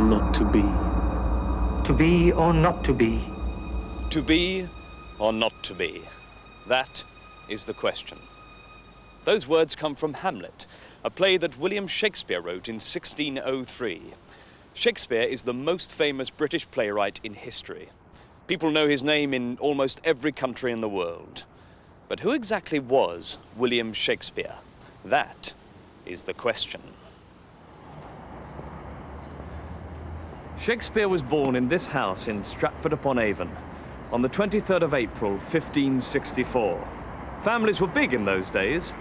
not to be? To be or not to be? To be or not to be? That is the question. Those words come from Hamlet, a play that William Shakespeare wrote in 1603. Shakespeare is the most famous British playwright in history. People know his name in almost every country in the world. But who exactly was William Shakespeare? That is the question. Shakespeare was born in this house in Stratford-upon-Avon on the 23rd of April, 1564. Families were big in those days.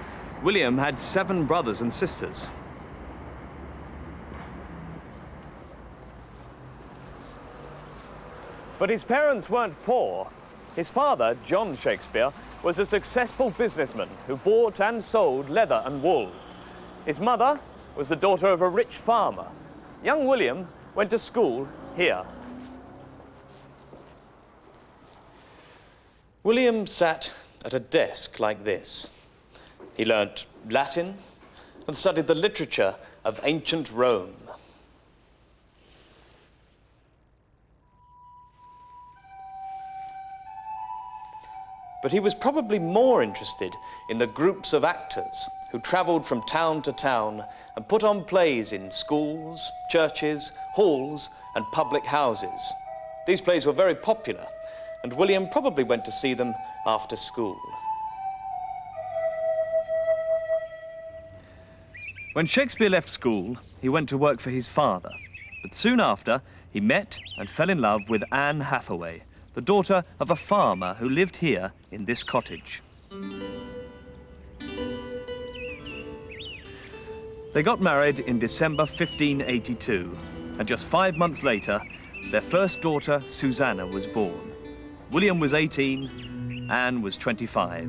William had 7 brothers and sisters. But his parents weren't poor. His father, John Shakespeare, was a successful businessman who bought and sold leather and wool. His mother was the daughter of a rich farmer. Young William went to school here. William sat at a desk like this. He learnt Latin and studied the literature of ancient Rome. But he was probably more interested in the groups of actors who travelled from town to town and put on plays in schools, churches, halls, and public houses. These plays were very popular, and William probably went to see them after school. When Shakespeare left school, he went to work for his father. But soon after, he met and fell in love with Anne Hathaway, the daughter of a farmer who lived here in this cottage. They got married in December 1582, and just 5 months later, their first daughter, Susanna, was born. William was 18, Anne was 25.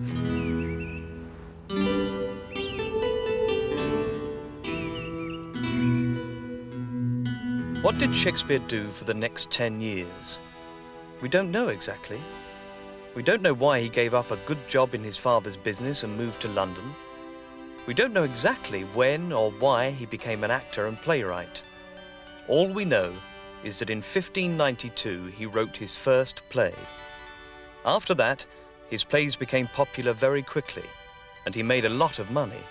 What did Shakespeare do for the next 10 years? We don't know exactly. We don't know why he gave up a good job in his father's business and moved to London. We don't know exactly when or why he became an actor and playwright. All we know is that in 1592 he wrote his first play. After that, his plays became popular very quickly, and he made a lot of money.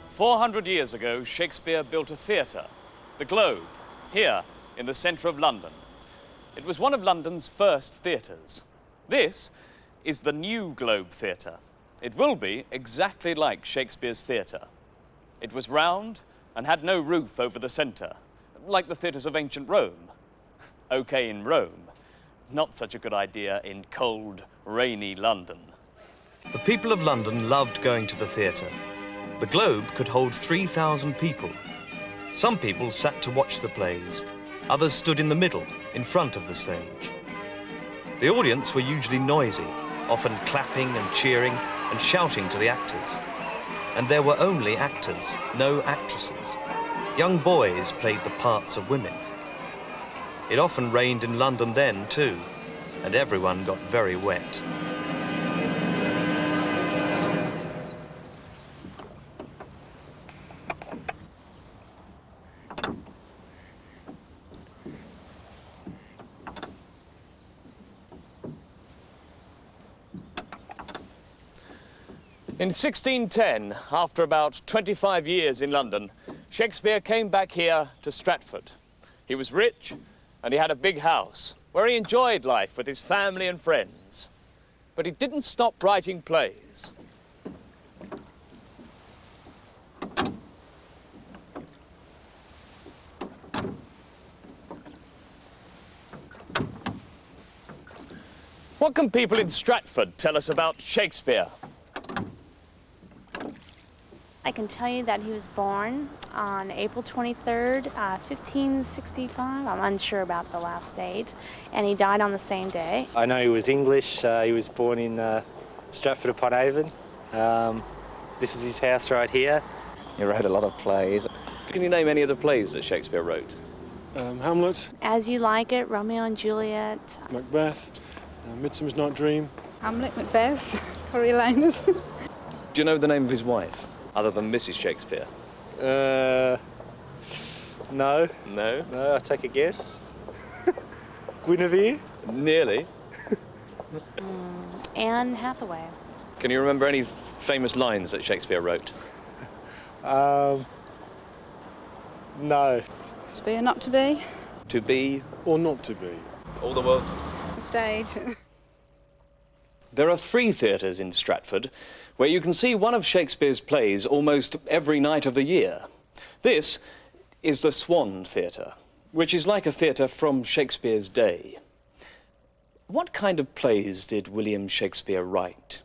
"400 years ago, Shakespeare built a theatre, the Globe, here in the centre of London. It was one of London's first theatres. This is the new Globe Theatre. It will be exactly like Shakespeare's theatre. It was round and had no roof over the centre, like the theatres of ancient Rome. OK in Rome, not such a good idea in cold, rainy London. The people of London loved going to the theatre. The Globe could hold 3,000 people. Some people sat to watch the plays. Others stood in the middle, in front of the stage. The audience were usually noisy, often clapping and cheering and shouting to the actors. And there were only actors, no actresses. Young boys played the parts of women. It often rained in London then too, and everyone got very wet. In 1610, after about 25 years in London, Shakespeare came back here to Stratford. He was rich and he had a big house where he enjoyed life with his family and friends. But he didn't stop writing plays. What can people in Stratford tell us about Shakespeare? I can tell you that he was born on April 23rd, 1565. I'm unsure about the last date. And he died on the same day. I know he was English. He was born in Stratford-upon-Avon. This is his house right here. He wrote a lot of plays. Can you name any of the plays that Shakespeare wrote? Hamlet, As You Like It, Romeo and Juliet, Macbeth, Midsummer's Night Dream. Hamlet, Macbeth, Coriolanus. Do you know the name of his wife, other than Mrs. Shakespeare? No. No? No, I'll take a guess. Guinevere? Nearly. Anne Hathaway. Can you remember any famous lines that Shakespeare wrote? No. To be or not to be? To be Or not to be. all the world's. The stage. There are 3 theatres in Stratford where you can see one of Shakespeare's plays almost every night of the year. This is the Swan Theatre, which is like a theatre from Shakespeare's day. What kind of plays did William Shakespeare write?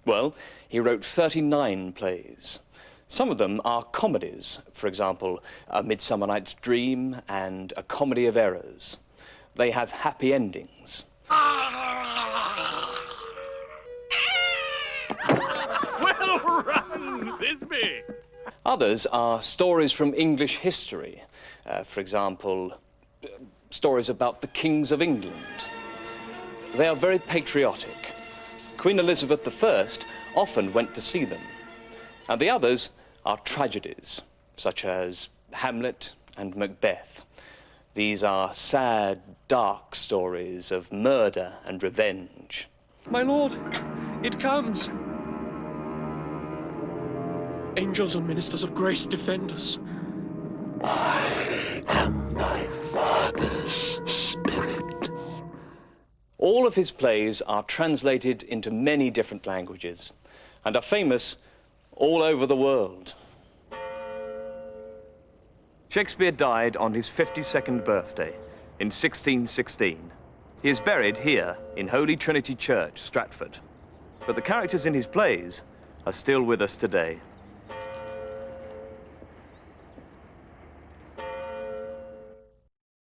Well, he wrote 39 plays. Some of them are comedies, for example, A Midsummer Night's Dream and A Comedy of Errors. They have happy endings. Well run, Thisbe! Others are stories from English history. For example, stories about the kings of England. They are very patriotic. Queen Elizabeth I often went to see them. And the others are tragedies, such as Hamlet and Macbeth. These are sad, dark stories of murder and revenge. My lord, it comes. Angels and ministers of grace, defend us. I am thy father's spirit. All of his plays are translated into many different languages and are famous all over the world. Shakespeare died on his 52nd birthday in 1616. He is buried here in Holy Trinity Church, Stratford. But the characters in his plays are still with us today.